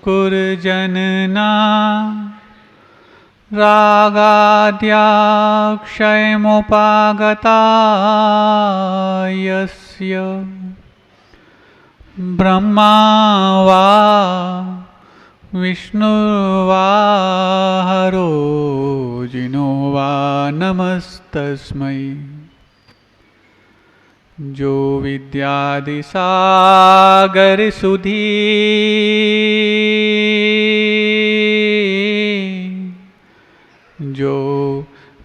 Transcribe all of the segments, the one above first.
कुर्जनना रागाद्याक्षयमुपागता यस्य ब्रह्मा वा विष्णुर्वा हरो जिनो वा नमस्तस्मै। जो विद्यादिसागर सुधी जो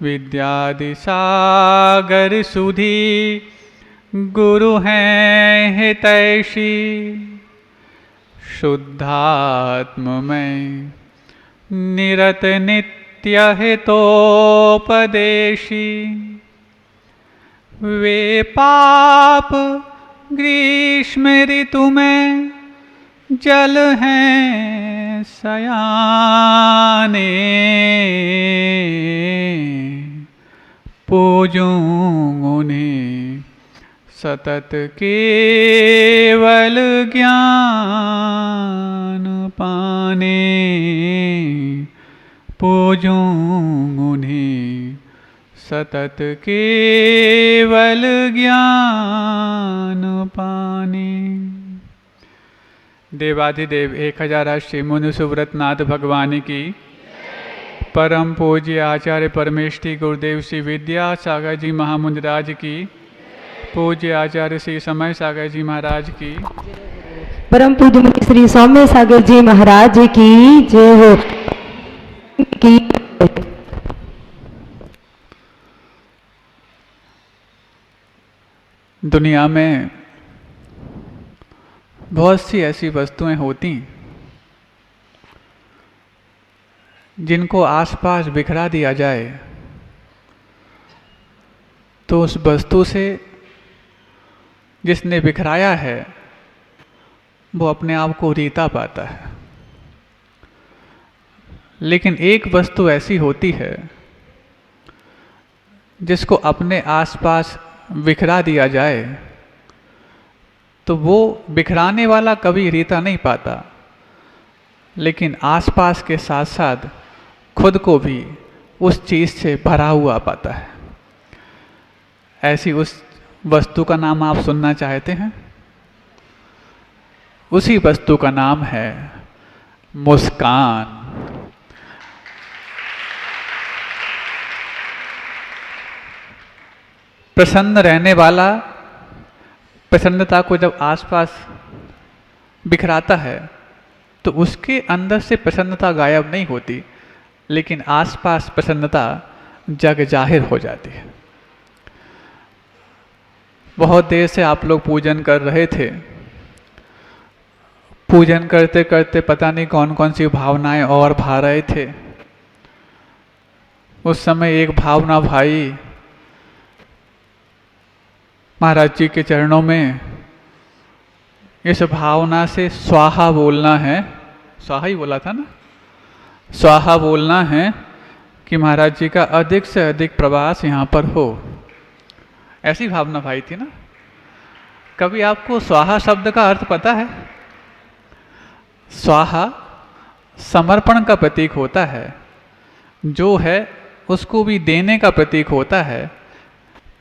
विद्यादिसागर सुधी गुरु हैं हितैषी शुद्धात्ममय निरत नित्य हितोपदेशी। वे पाप ग्रीष्म ऋतु में जल हैं सयाने पूजूं उन्हें सतत केवल ज्ञान पाने पूजूं उन्हें सतत केवल ज्ञान पाने। देवाधिदेव 1000 श्री मुनि सुव्रतनाथ भगवान की परम पूज्य आचार्य परमेष्ठी गुरुदेव श्री विद्यासागर जी महामुनिराज की पूज्य आचार्य श्री समय सागर जी महाराज की परम पूज्य मुनि श्री सौम्य सागर जी महाराज की जय हो की। दुनिया में बहुत सी ऐसी वस्तुएं होती जिनको आसपास बिखरा दिया जाए तो उस वस्तु से जिसने बिखराया है वो अपने आप को रीता पाता है। लेकिन एक वस्तु ऐसी होती है जिसको अपने आसपास बिखरा दिया जाए तो वो बिखराने वाला कभी रीता नहीं पाता, लेकिन आसपास के साथ साथ खुद को भी उस चीज़ से भरा हुआ पाता है। ऐसी उस वस्तु का नाम आप सुनना चाहते हैं? उसी वस्तु का नाम है मुस्कान। प्रसन्न रहने वाला प्रसन्नता को जब आसपास बिखराता है तो उसके अंदर से प्रसन्नता गायब नहीं होती, लेकिन आसपास प्रसन्नता जग जाहिर हो जाती है। बहुत देर से आप लोग पूजन कर रहे थे। पूजन करते करते पता नहीं कौन कौन सी भावनाएं और भा रहे थे। उस समय एक भावना भाई महाराज जी के चरणों में। इस भावना से स्वाहा बोलना है, स्वाहा ही बोला था ना, स्वाहा बोलना है कि महाराज जी का अधिक से अधिक प्रवास यहाँ पर हो। ऐसी भावना भाई थी ना। कभी आपको स्वाहा शब्द का अर्थ पता है? स्वाहा समर्पण का प्रतीक होता है, जो है उसको भी देने का प्रतीक होता है,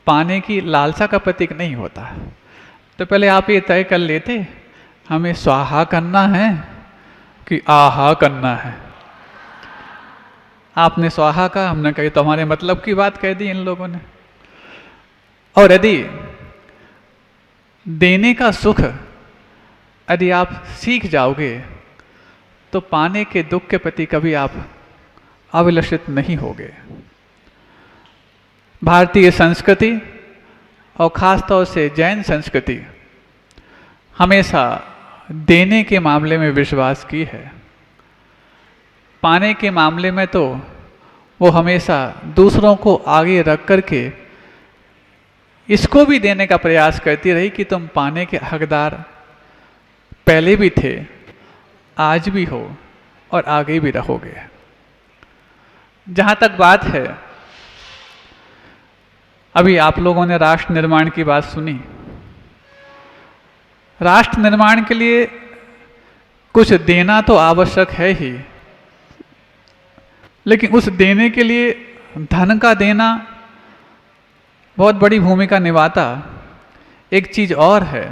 पाने की लालसा का प्रतीक नहीं होता। तो पहले आप ये तय कर लेते हमें स्वाहा करना है कि आहा करना है। आपने स्वाहा का, हमने कही तुम्हारे मतलब की बात कह दी इन लोगों ने। और यदि देने का सुख यदि आप सीख जाओगे तो पाने के दुख के प्रति कभी आप अभिलषित नहीं होगे। भारतीय संस्कृति और ख़ास तौर से जैन संस्कृति हमेशा देने के मामले में विश्वास की है। पाने के मामले में तो वो हमेशा दूसरों को आगे रख कर के इसको भी देने का प्रयास करती रही कि तुम पाने के हकदार पहले भी थे, आज भी हो और आगे भी रहोगे। जहाँ तक बात है, अभी आप लोगों ने राष्ट्र निर्माण की बात सुनी। राष्ट्र निर्माण के लिए कुछ देना तो आवश्यक है ही, लेकिन उस देने के लिए धन का देना बहुत बड़ी भूमिका निभाता। एक चीज़ और है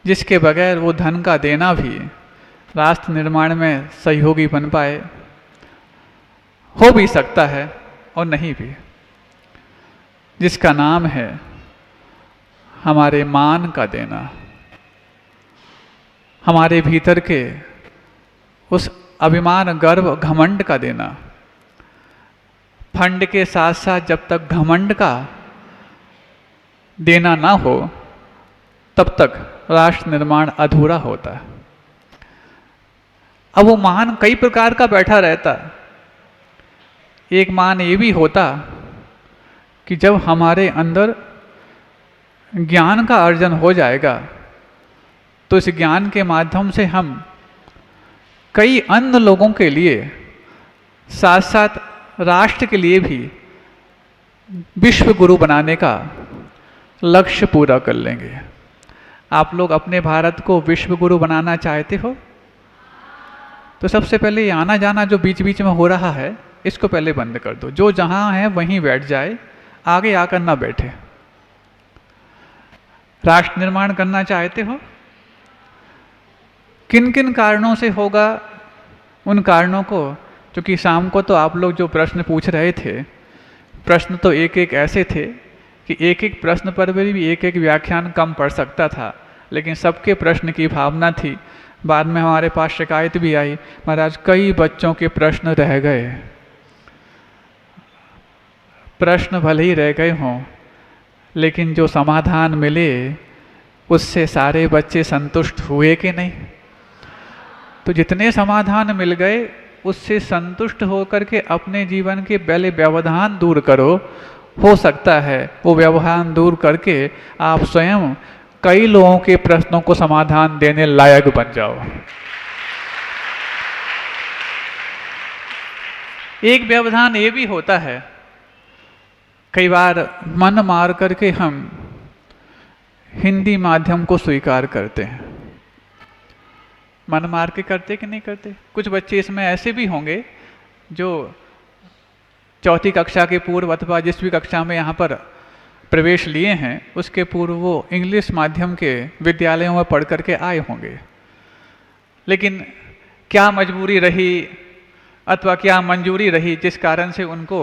जिसके बगैर वो धन का देना भी राष्ट्र निर्माण में सहयोगी बन पाए, हो भी सकता है और नहीं भी, जिसका नाम है हमारे मान का देना, हमारे भीतर के उस अभिमान, गर्व, घमंड का देना। फंड के साथ साथ जब तक घमंड का देना ना हो तब तक राष्ट्र निर्माण अधूरा होता है। अब वो मान कई प्रकार का बैठा रहता। एक मान ये भी होता कि जब हमारे अंदर ज्ञान का अर्जन हो जाएगा तो इस ज्ञान के माध्यम से हम कई अन्य लोगों के लिए, साथ साथ राष्ट्र के लिए भी विश्व गुरु बनाने का लक्ष्य पूरा कर लेंगे। आप लोग अपने भारत को विश्व गुरु बनाना चाहते हो तो सबसे पहले ये आना जाना जो बीच बीच में हो रहा है इसको पहले बंद कर दो। जो जहाँ है वहीं बैठ जाए, आगे आकर ना बैठे। राष्ट्र निर्माण करना चाहते हो, किन किन कारणों से होगा उन कारणों को, क्योंकि शाम को तो आप लोग जो प्रश्न पूछ रहे थे, प्रश्न तो एक एक ऐसे थे कि एक एक प्रश्न पर भी एक एक व्याख्यान कम पड़ सकता था, लेकिन सबके प्रश्न की भावना थी। बाद में हमारे पास शिकायत भी आई, महाराज कई बच्चों के प्रश्न रह गए। प्रश्न भले ही रह गए हों, लेकिन जो समाधान मिले उससे सारे बच्चे संतुष्ट हुए कि नहीं? तो जितने समाधान मिल गए उससे संतुष्ट होकर के अपने जीवन के पहले व्यवधान दूर करो। हो सकता है वो व्यवधान दूर करके आप स्वयं कई लोगों के प्रश्नों को समाधान देने लायक बन जाओ। एक व्यवधान ये भी होता है, कई बार मन मार करके हम हिंदी माध्यम को स्वीकार करते हैं। मन मार के करते कि नहीं करते? कुछ बच्चे इसमें ऐसे भी होंगे जो चौथी कक्षा के पूर्व अथवा जिस भी कक्षा में यहाँ पर प्रवेश लिए हैं उसके पूर्व वो इंग्लिश माध्यम के विद्यालयों में पढ़ करके आए होंगे, लेकिन क्या मजबूरी रही अथवा क्या मंजूरी रही जिस कारण से उनको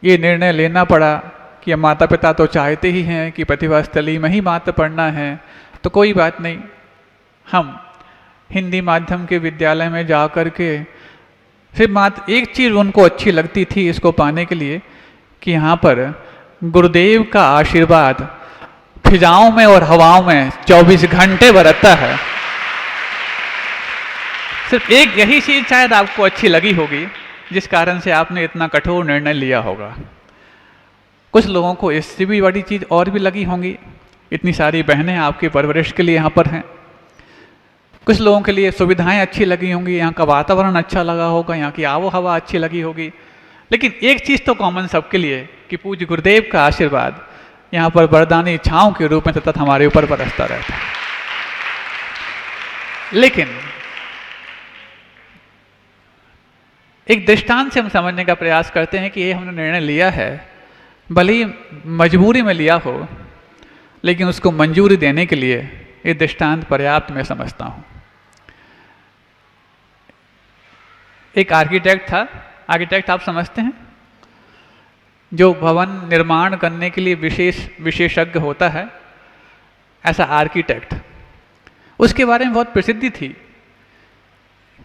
ये निर्णय लेना पड़ा कि माता पिता तो चाहते ही हैं कि प्रतिभा स्थली में ही मात्र पढ़ना है, तो कोई बात नहीं, हम हिंदी माध्यम के विद्यालय में जा कर के सिर्फ मात्र एक चीज़ उनको अच्छी लगती थी इसको पाने के लिए कि यहाँ पर गुरुदेव का आशीर्वाद फिजाओं में और हवाओं में 24 घंटे बरसता है। सिर्फ एक यही चीज़ शायद आपको अच्छी लगी होगी जिस कारण से आपने इतना कठोर निर्णय लिया होगा। कुछ लोगों को इससे भी बड़ी चीज़ और भी लगी होंगी, इतनी सारी बहनें आपकी परवरिश के लिए यहाँ पर हैं। कुछ लोगों के लिए सुविधाएं अच्छी लगी होंगी, यहाँ का वातावरण अच्छा लगा होगा, यहाँ की आबो हवा अच्छी लगी होगी, लेकिन एक चीज़ तो कॉमन सबके लिए कि पूज्य गुरुदेव का आशीर्वाद यहाँ पर वरदानी इच्छाओं के रूप में सतत हमारे ऊपर बरसता रहता है। लेकिन एक दृष्टांत से हम समझने का प्रयास करते हैं कि ये हमने निर्णय लिया है, भले ही मजबूरी में लिया हो, लेकिन उसको मंजूरी देने के लिए ये दृष्टांत पर्याप्त मैं समझता हूँ। एक आर्किटेक्ट था, आर्किटेक्ट आप समझते हैं, जो भवन निर्माण करने के लिए विशेषज्ञ होता है, ऐसा आर्किटेक्ट। उसके बारे में बहुत प्रसिद्धि थी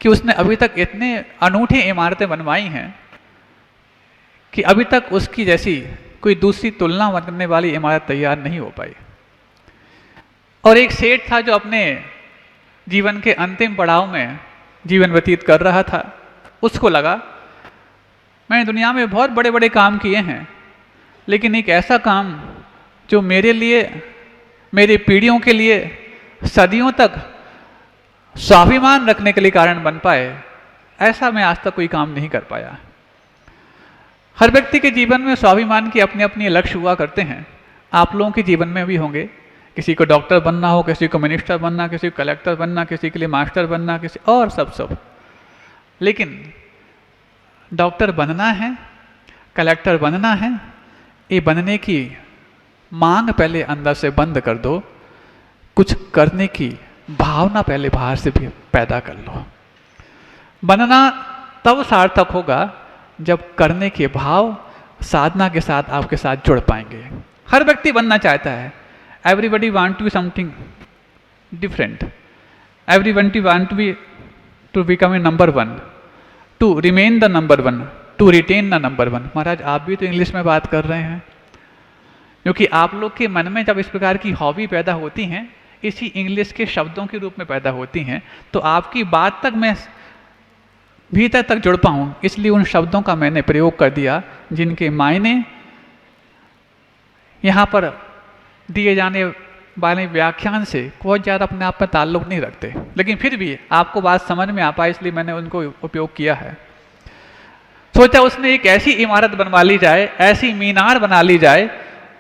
कि उसने अभी तक इतने अनूठी इमारतें बनवाई हैं कि अभी तक उसकी जैसी कोई दूसरी तुलना करने वाली इमारत तैयार नहीं हो पाई। और एक सेठ था जो अपने जीवन के अंतिम पड़ाव में जीवन व्यतीत कर रहा था। उसको लगा मैंने दुनिया में बहुत बड़े बड़े काम किए हैं, लेकिन एक ऐसा काम जो मेरे लिए, मेरी पीढ़ियों के लिए सदियों तक स्वाभिमान रखने के लिए कारण बन पाए, ऐसा मैं आज तक कोई काम नहीं कर पाया। हर व्यक्ति के जीवन में स्वाभिमान की अपने अपने लक्ष्य हुआ करते हैं, आप लोगों के जीवन में भी होंगे। किसी को डॉक्टर बनना हो, किसी को मिनिस्टर बनना, किसी को कलेक्टर बनना, किसी के लिए मास्टर बनना, किसी और सब। लेकिन डॉक्टर बनना है, कलेक्टर बनना है, ये बनने की मांग पहले अंदर से बंद कर दो, कुछ करने की भावना पहले बाहर से भी पैदा कर लो। बनना तब सार्थक होगा जब करने के भाव साधना के साथ आपके साथ जुड़ पाएंगे। हर व्यक्ति बनना चाहता है, everybody want to be something different, everybody want to become a number one, to remain the number one, to retain the number one. महाराज आप भी तो इंग्लिश में बात कर रहे हैं, क्योंकि आप लोग के मन में जब इस प्रकार की हॉबी पैदा होती हैं, इसी इंग्लिश के शब्दों के रूप में पैदा होती हैं, तो आपकी बात तक मैं भीतर तक जुड़ पाऊँ, इसलिए उन शब्दों का मैंने प्रयोग कर दिया जिनके मायने यहाँ पर दिए जाने वाले व्याख्यान से बहुत ज़्यादा अपने आप में ताल्लुक नहीं रखते, लेकिन फिर भी आपको बात समझ में आ पाए इसलिए मैंने उनको उपयोग किया है। सोचा उसने एक ऐसी इमारत बनवा ली जाए, ऐसी मीनार बना ली जाए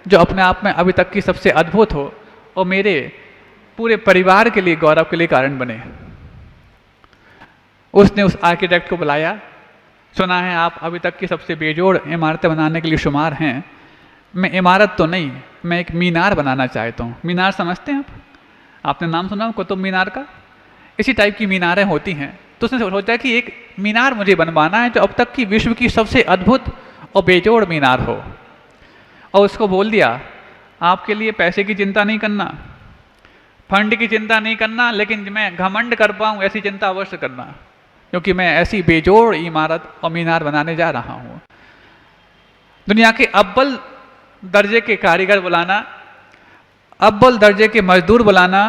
जो अपने आप में अभी तक की सबसे अद्भुत हो और मेरे पूरे परिवार के लिए गौरव के लिए कारण बने। उसने उस आर्किटेक्ट को बुलाया, सुना है आप अभी तक की सबसे बेजोड़ इमारतें बनाने के लिए शुमार हैं। मैं इमारत तो नहीं, मैं एक मीनार बनाना चाहता हूँ। मीनार समझते हैं आप? आपने नाम सुना कुतुब मीनार का? इसी टाइप की मीनारें होती हैं। तो उसने सोचा कि एक मीनार मुझे बनवाना है जो अब तक की विश्व की सबसे अद्भुत और बेजोड़ मीनार हो। और उसको बोल दिया आपके लिए पैसे की चिंता नहीं करना, फंड की चिंता नहीं करना, लेकिन मैं घमंड कर पाऊँ ऐसी चिंता अवश्य करना, क्योंकि मैं ऐसी बेजोड़ इमारत और मीनार बनाने जा रहा हूँ। दुनिया के अव्वल दर्जे के कारीगर बुलाना, अव्वल दर्जे के मजदूर बुलाना,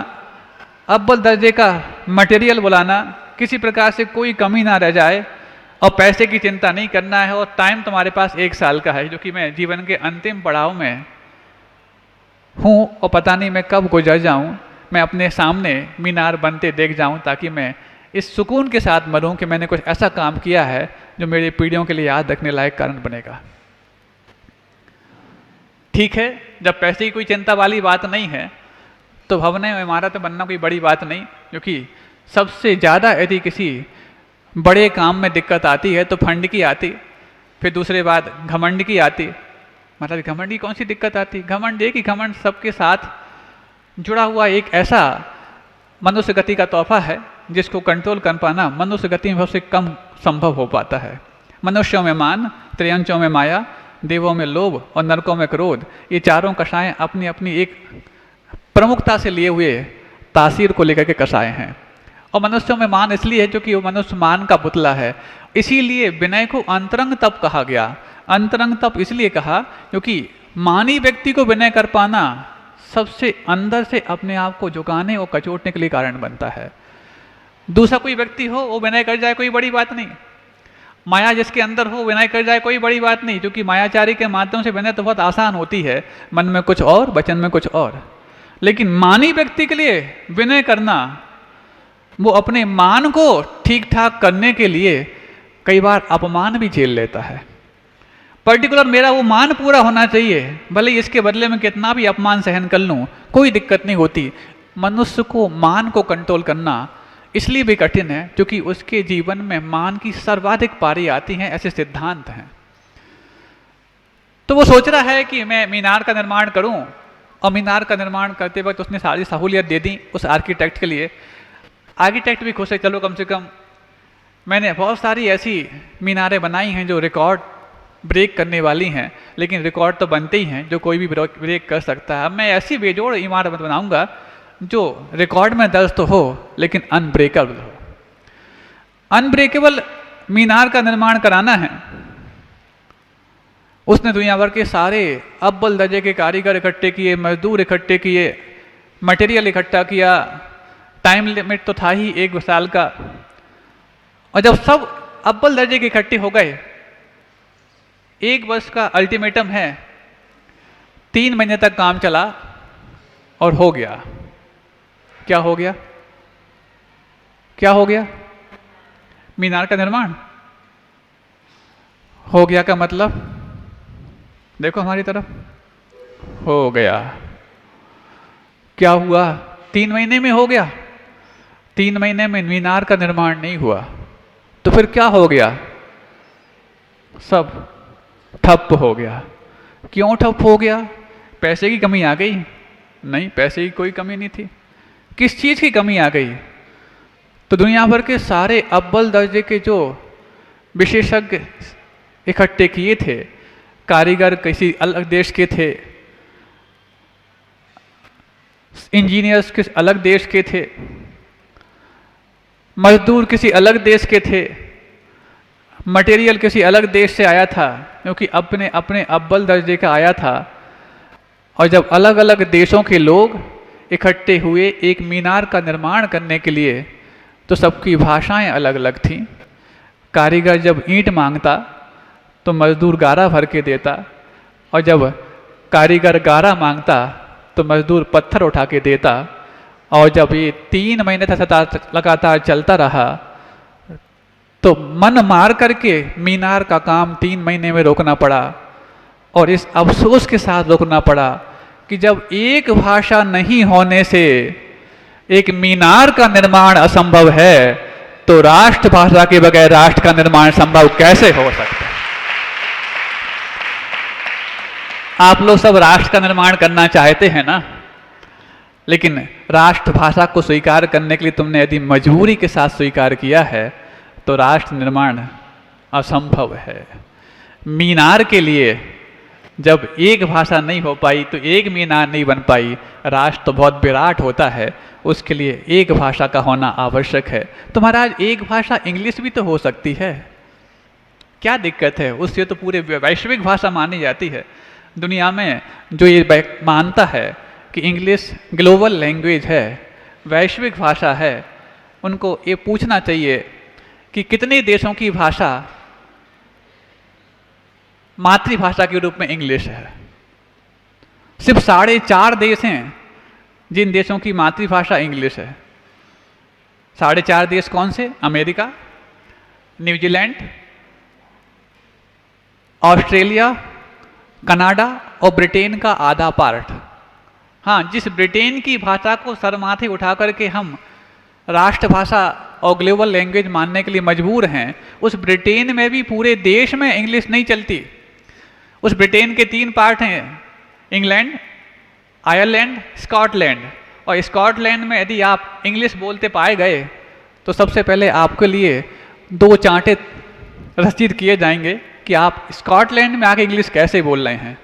अव्वल दर्जे का मटेरियल बुलाना, किसी प्रकार से कोई कमी ना रह जाए, और पैसे की चिंता नहीं करना है। और टाइम तुम्हारे पास 1 साल का है, जो कि मैं जीवन के अंतिम पड़ाव में हूँ और पता नहीं मैं कब गुजर जाऊँ। मैं अपने सामने मीनार बनते देख जाऊँ ताकि मैं इस सुकून के साथ मरूँ कि मैंने कुछ ऐसा काम किया है जो मेरी पीढ़ियों के लिए याद रखने लायक कारण बनेगा। ठीक है, जब पैसे की कोई चिंता वाली बात नहीं है तो भवनें और इमारतें बनना कोई बड़ी बात नहीं, क्योंकि सबसे ज़्यादा यदि किसी बड़े काम में दिक्कत आती है तो फंड की आती, फिर दूसरे बात घमंड की आती। मतलब घमंड की कौन सी दिक्कत आती? घमंड एक ही घमंड सबके साथ जुड़ा हुआ एक ऐसा मनुष्य गति का तोहफा है जिसको कंट्रोल कर पाना मनुष्य गति में सबसे कम संभव हो पाता है। मनुष्यों में मान, त्रियंचों में माया, देवों में लोभ और नरकों में क्रोध, ये चारों कषायें अपनी अपनी एक प्रमुखता से लिए हुए तासीर को लेकर के कषाय हैं। और मनुष्यों में मान इसलिए है क्योंकि वो मनुष्य मान का पुतला है, इसीलिए विनय को अंतरंग तप कहा गया। अंतरंग तप इसलिए कहा क्योंकि मानी व्यक्ति को विनय कर पाना सबसे अंदर से अपने आप को झुकाने और कचोटने के लिए कारण बनता है। दूसरा कोई व्यक्ति हो वो विनय कर जाए कोई बड़ी बात नहीं, माया जिसके अंदर हो विनय कर जाए कोई बड़ी बात नहीं, क्योंकि मायाचारी के माध्यम से विनय तो बहुत आसान होती है, मन में कुछ और वचन में कुछ और। लेकिन मानी व्यक्ति के लिए विनय करना, वो अपने मान को ठीक ठाक करने के लिए कई बार अपमान भी झेल लेता है। पर्टिकुलर मेरा वो मान पूरा होना चाहिए, भले इसके बदले में कितना भी अपमान सहन कर लूँ कोई दिक्कत नहीं होती। मनुष्य को मान को कंट्रोल करना इसलिए भी कठिन है क्योंकि उसके जीवन में मान की सर्वाधिक पारी आती हैं, ऐसे सिद्धांत हैं। तो वो सोच रहा है कि मैं मीनार का निर्माण करूं, और मीनार का निर्माण करते वक्त उसने सारी सहूलियत दे दी उस आर्किटेक्ट के लिए। आर्किटेक्ट भी खुश है, चलो कम से कम मैंने बहुत सारी ऐसी मीनारें बनाई हैं जो रिकॉर्ड ब्रेक करने वाली हैं, लेकिन रिकॉर्ड तो बनते ही हैं जो कोई भी ब्रेक कर सकता है। अब मैं ऐसी बेजोड़ इमारत बनाऊंगा जो रिकॉर्ड में दर्ज तो हो लेकिन अनब्रेकेबल हो। अनब्रेकेबल मीनार का निर्माण कराना है। उसने दुनिया भर के सारे अव्वल दर्जे के कारीगर इकट्ठे किए, मजदूर इकट्ठे किए, मटेरियल इकट्ठा किया, टाइम लिमिट तो था ही 1 साल का। और जब सब अव्वल दर्जे के इकट्ठे हो गए, 1 वर्ष का अल्टीमेटम है, 3 महीने तक काम चला और हो गया। क्या हो गया? क्या हो गया? मीनार का निर्माण हो गया का मतलब देखो हमारी तरफ, हो गया। क्या हुआ? 3 महीने में हो गया? 3 महीने में मीनार का निर्माण नहीं हुआ। तो फिर क्या हो गया? सब ठप हो गया। क्यों ठप हो गया? पैसे की कमी आ गई? नहीं, पैसे की कोई कमी नहीं थी। किस चीज़ की कमी आ गई? तो दुनिया भर के सारे अव्वल दर्जे के जो विशेषज्ञ इकट्ठे किए थे, कारीगर किसी अलग देश के थे, इंजीनियर्स किसी अलग देश के थे, मजदूर किसी अलग देश के थे, मटेरियल किसी अलग देश से आया था, क्योंकि अपने अपने अव्वल दर्जे का आया था। और जब अलग अलग देशों के लोग इकट्ठे हुए एक मीनार का निर्माण करने के लिए, तो सबकी भाषाएं अलग अलग थीं। कारीगर जब ईंट मांगता तो मजदूर गारा भर के देता, और जब कारीगर गारा मांगता तो मजदूर पत्थर उठा के देता। और जब ये 3 महीने तक लगातार चलता रहा तो मन मार करके मीनार का काम 3 महीने में रोकना पड़ा। और इस अफसोस के साथ रोकना पड़ा कि जब एक भाषा नहीं होने से एक मीनार का निर्माण असंभव है, तो राष्ट्रभाषा के बगैर राष्ट्र का निर्माण संभव कैसे हो सकता है? आप लोग सब राष्ट्र का निर्माण करना चाहते हैं ना, लेकिन राष्ट्रभाषा को स्वीकार करने के लिए तुमने यदि मजबूरी के साथ स्वीकार किया है तो राष्ट्र निर्माण असंभव है। मीनार के लिए जब एक भाषा नहीं हो पाई तो एक मीनार नहीं बन पाई। राष्ट्र तो बहुत विराट होता है, उसके लिए एक भाषा का होना आवश्यक है। तो महाराज एक भाषा इंग्लिश भी तो हो सकती है, क्या दिक्कत है? उससे तो पूरे वैश्विक भाषा मानी जाती है। दुनिया में जो ये मानता है कि इंग्लिश ग्लोबल लैंग्वेज है, वैश्विक भाषा है, उनको ये पूछना चाहिए कि कितने देशों की भाषा मातृभाषा के रूप में इंग्लिश है। सिर्फ 4.5 देश हैं जिन देशों की मातृभाषा इंग्लिश है। 4.5 देश कौन से? अमेरिका, न्यूजीलैंड, ऑस्ट्रेलिया, कनाडा और ब्रिटेन का आधा पार्ट। हाँ, जिस ब्रिटेन की भाषा को सर माथे उठा करके हम राष्ट्रभाषा और ग्लोबल लैंग्वेज मानने के लिए मजबूर हैं, उस ब्रिटेन में भी पूरे देश में इंग्लिश नहीं चलती। उस ब्रिटेन के 3 पार्ट हैं, इंग्लैंड, आयरलैंड, स्कॉटलैंड। और स्कॉटलैंड में यदि आप इंग्लिश बोलते पाए गए तो सबसे पहले आपके लिए 2 चांटे रसीद किए जाएंगे कि आप स्कॉटलैंड में आके इंग्लिश कैसे बोल रहे हैं।